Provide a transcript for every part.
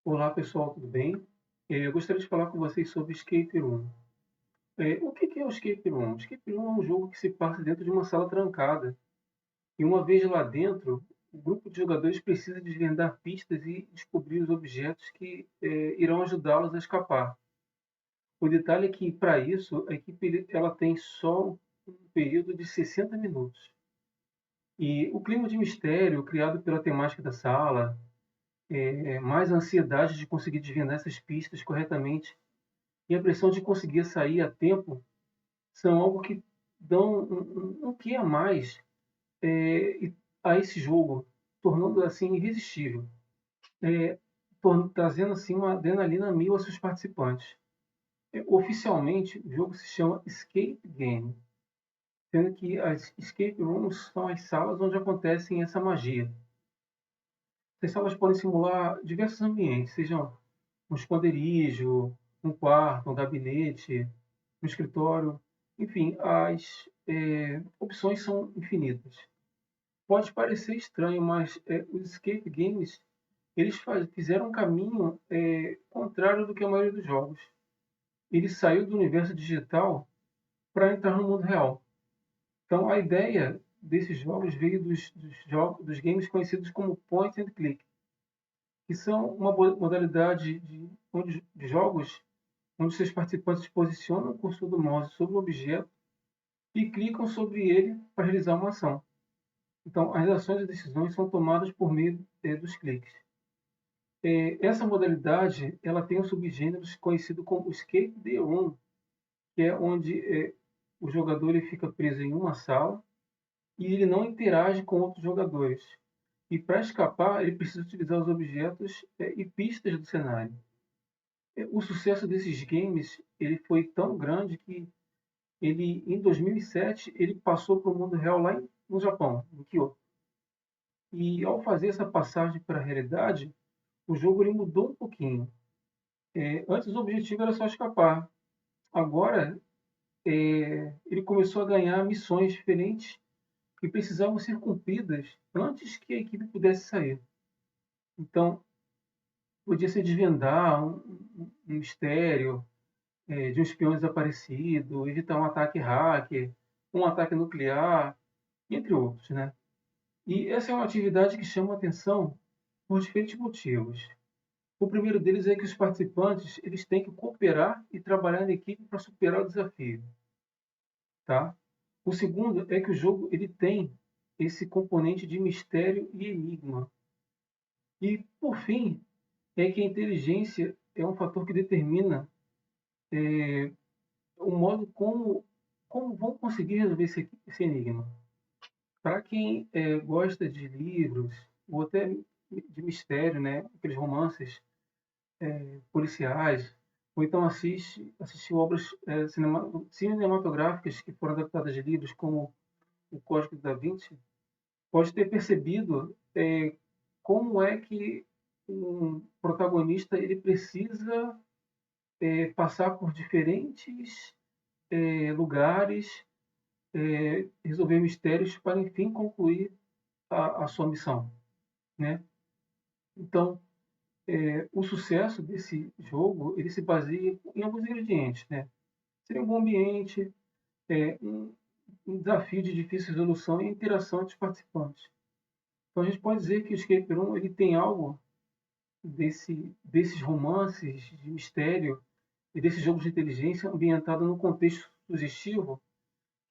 Olá pessoal, tudo bem? Eu gostaria de falar com vocês sobre Escape Room. O que é o Escape Room? O Escape Room é um jogo que se passa dentro de uma sala trancada. E uma vez lá dentro, o grupo de jogadores precisa desvendar pistas e descobrir os objetos que irão ajudá-los a escapar. O detalhe é que, para isso, a equipe ela tem só um período de 60 minutos. E o clima de mistério criado pela temática da sala, mais a ansiedade de conseguir desvendar essas pistas corretamente e a pressão de conseguir sair a tempo são algo que dão um quê a mais a esse jogo, tornando assim irresistível, é, trazendo assim uma adrenalina mil aos seus participantes. Oficialmente, o jogo se chama Escape Game, sendo que as escape rooms são as salas onde acontecem essa magia. Essas salas podem simular diversos ambientes, sejam um esconderijo, um quarto, um gabinete, um escritório, enfim, as opções são infinitas. Pode parecer estranho, mas os escape games eles fizeram um caminho contrário do que a maioria dos jogos. Ele saiu do universo digital para entrar no mundo real. Então a ideia desses jogos veio dos games conhecidos como point and click, que são uma modalidade de jogos onde seus participantes posicionam o cursor do mouse sobre o objeto e clicam sobre ele para realizar uma ação. Então, as ações e decisões são tomadas por meio dos cliques. Essa modalidade ela tem um subgênero conhecido como Escape the Room, que é onde o jogador ele fica preso em uma sala e ele não interage com outros jogadores. E para escapar, ele precisa utilizar os objetos e pistas do cenário. O sucesso desses games ele foi tão grande que ele, em 2007, ele passou para o mundo real lá no Japão, em Kyoto. E ao fazer essa passagem para a realidade, o jogo ele mudou um pouquinho. Antes o objetivo era só escapar. Agora ele começou a ganhar missões diferentes que precisavam ser cumpridas antes que a equipe pudesse sair. Então, podia ser desvendar um mistério de um espião desaparecido, evitar um ataque hacker, um ataque nuclear, entre outros, né? E essa é uma atividade que chama a atenção por diferentes motivos. O primeiro deles é que os participantes eles têm que cooperar e trabalhar em equipe para superar o desafio, tá? O segundo é que o jogo ele tem esse componente de mistério e enigma. E, por fim, é que a inteligência é um fator que determina o modo como vão conseguir resolver esse enigma. Para quem gosta de livros ou até de mistério, né, aqueles romances policiais, ou então assistiu obras cinematográficas que foram adaptadas de livros como O Código da Vinci, pode ter percebido como é que um protagonista ele precisa passar por diferentes lugares, resolver mistérios para enfim concluir a sua missão, né? Então, o sucesso desse jogo ele se baseia em alguns ingredientes, né? Seria um bom ambiente, um desafio de difícil resolução e interação entre os participantes. Então a gente pode dizer que o Escape Room ele tem algo desses romances de mistério e desses jogos de inteligência ambientado no contexto sugestivo,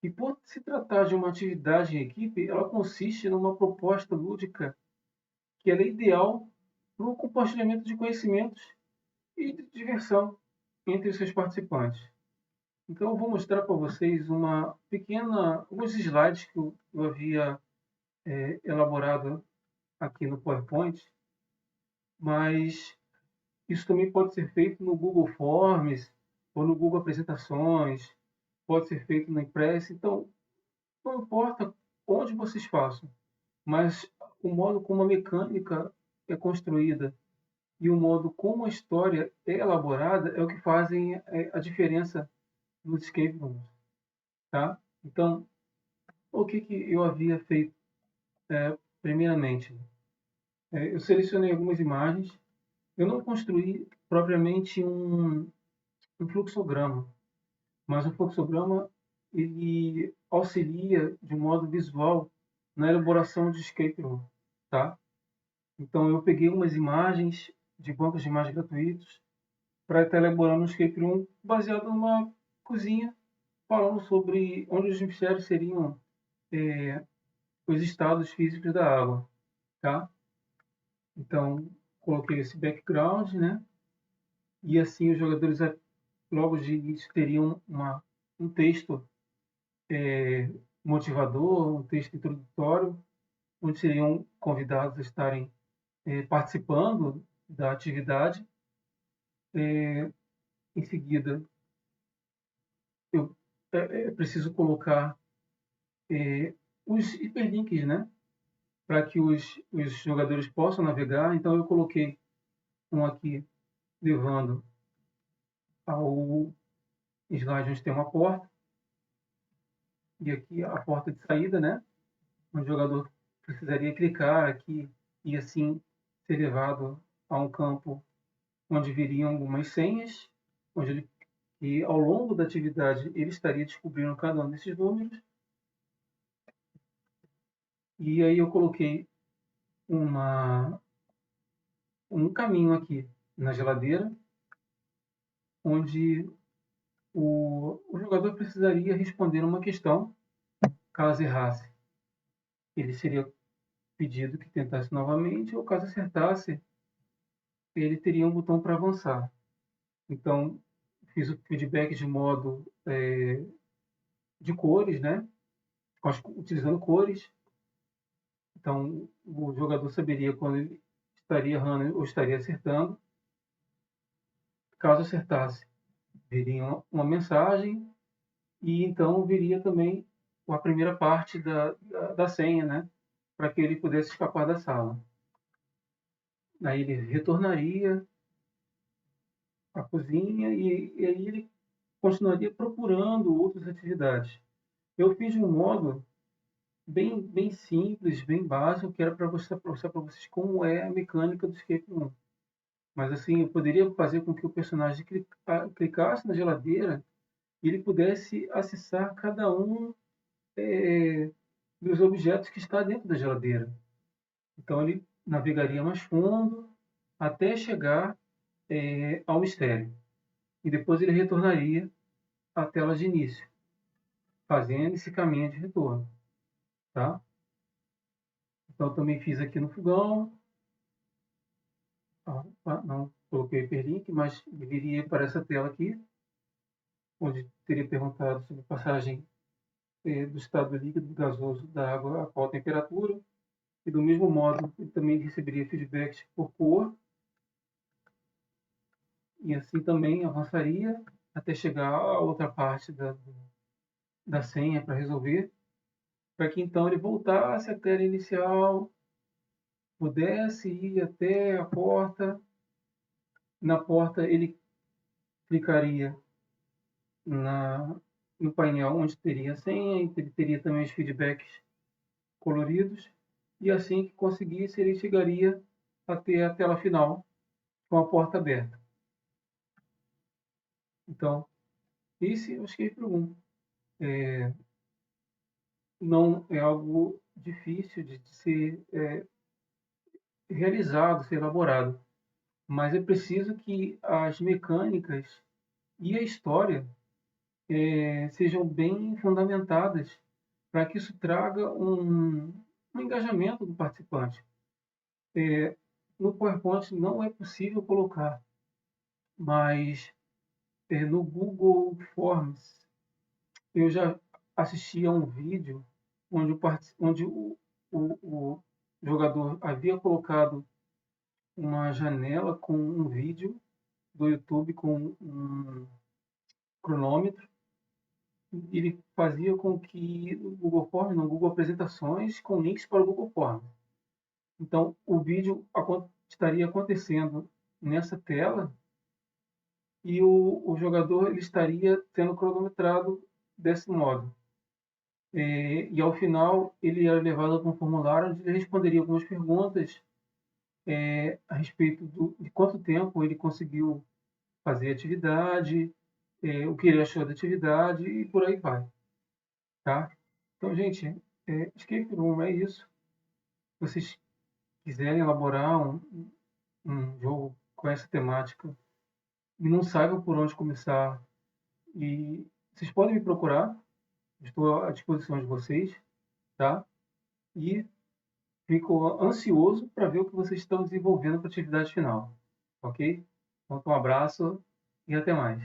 e por se tratar de uma atividade em equipe, ela consiste numa proposta lúdica que ela é ideal para o compartilhamento de conhecimentos e de diversão entre os seus participantes. Então eu vou mostrar para vocês alguns slides que eu havia elaborado aqui no PowerPoint, mas isso também pode ser feito no Google Forms ou no Google Apresentações, pode ser feito no Impress. Então, não importa onde vocês façam, mas o modo como a mecânica é construída e o modo como a história é elaborada é o que fazem a diferença nos escape rooms, tá? Então, o que eu havia feito primeiramente? Eu selecionei algumas imagens. Eu não construí propriamente um fluxograma, mas o fluxograma ele auxilia de modo visual na elaboração de escape room, tá? Então eu peguei umas imagens de bancos de imagens gratuitos para estar elaborando um escape room baseado numa cozinha, falando sobre onde os mistérios seriam os estados físicos da água, tá? Então coloquei esse background, né? E assim os jogadores logo de início teriam um texto motivador, um texto introdutório, onde seriam convidados a estarem participando da atividade. Em seguida, eu preciso colocar os hiperlinks, né? Para que os jogadores possam navegar. Então, eu coloquei um aqui levando ao slide onde tem uma porta, e aqui a porta de saída, né? Onde o jogador precisaria clicar aqui e assim ser levado a um campo onde viriam algumas senhas, onde ele, e ao longo da atividade ele estaria descobrindo cada um desses números. E aí eu coloquei um caminho aqui na geladeira, onde o jogador precisaria responder uma questão. Caso errasse, ele seria pedido que tentasse novamente, ou caso acertasse, ele teria um botão para avançar. Então, fiz o feedback de modo de cores, né? Utilizando cores. Então, o jogador saberia quando ele estaria errando ou estaria acertando. Caso acertasse, viria uma mensagem e então viria também a primeira parte da senha, né? Para que ele pudesse escapar da sala. Aí ele retornaria à cozinha e aí ele continuaria procurando outras atividades. Eu fiz um modo bem simples, bem básico, que era para mostrar para vocês como é a mecânica do escape room. Mas assim, eu poderia fazer com que o personagem clicasse na geladeira e ele pudesse acessar cada um dos objetos que está dentro da geladeira. Então ele navegaria mais fundo até chegar ao mistério. E depois ele retornaria à tela de início, fazendo esse caminho de retorno. Tá? Então eu também fiz aqui no fogão. Não coloquei hiperlink, mas viria para essa tela aqui, onde teria perguntado sobre a passagem do estado líquido gasoso da água a qual temperatura. E do mesmo modo, ele também receberia feedbacks por cor. E assim também avançaria até chegar a outra parte da senha para resolver, para que então ele voltasse à tela inicial, pudesse ir até a porta. Na porta ele clicaria no painel onde teria a senha, ele teria também os feedbacks coloridos, e assim que conseguisse, ele chegaria até a tela final com a porta aberta. Então, esse é o escape room. Não é algo difícil de ser realizado, ser elaborado, mas é preciso que as mecânicas e a história sejam bem fundamentadas para que isso traga um engajamento do participante. No PowerPoint não é possível colocar, mas no Google Forms eu já assisti a um vídeo onde o jogador havia colocado uma janela com um vídeo do YouTube com um cronômetro. Ele fazia com que no Google Forms, no Google Apresentações, com links para o Google Forms. Então, o vídeo estaria acontecendo nessa tela e o jogador ele estaria sendo cronometrado desse modo. E ao final, ele era levado para um formulário onde ele responderia algumas perguntas a respeito de quanto tempo ele conseguiu fazer a atividade, o que ele achou da atividade e por aí vai, tá? Então, gente, escape room é isso. Se vocês quiserem elaborar um jogo com essa temática e não saibam por onde começar, e vocês podem me procurar, estou à disposição de vocês, tá? E fico ansioso para ver o que vocês estão desenvolvendo para a atividade final, ok? Então, um abraço e até mais.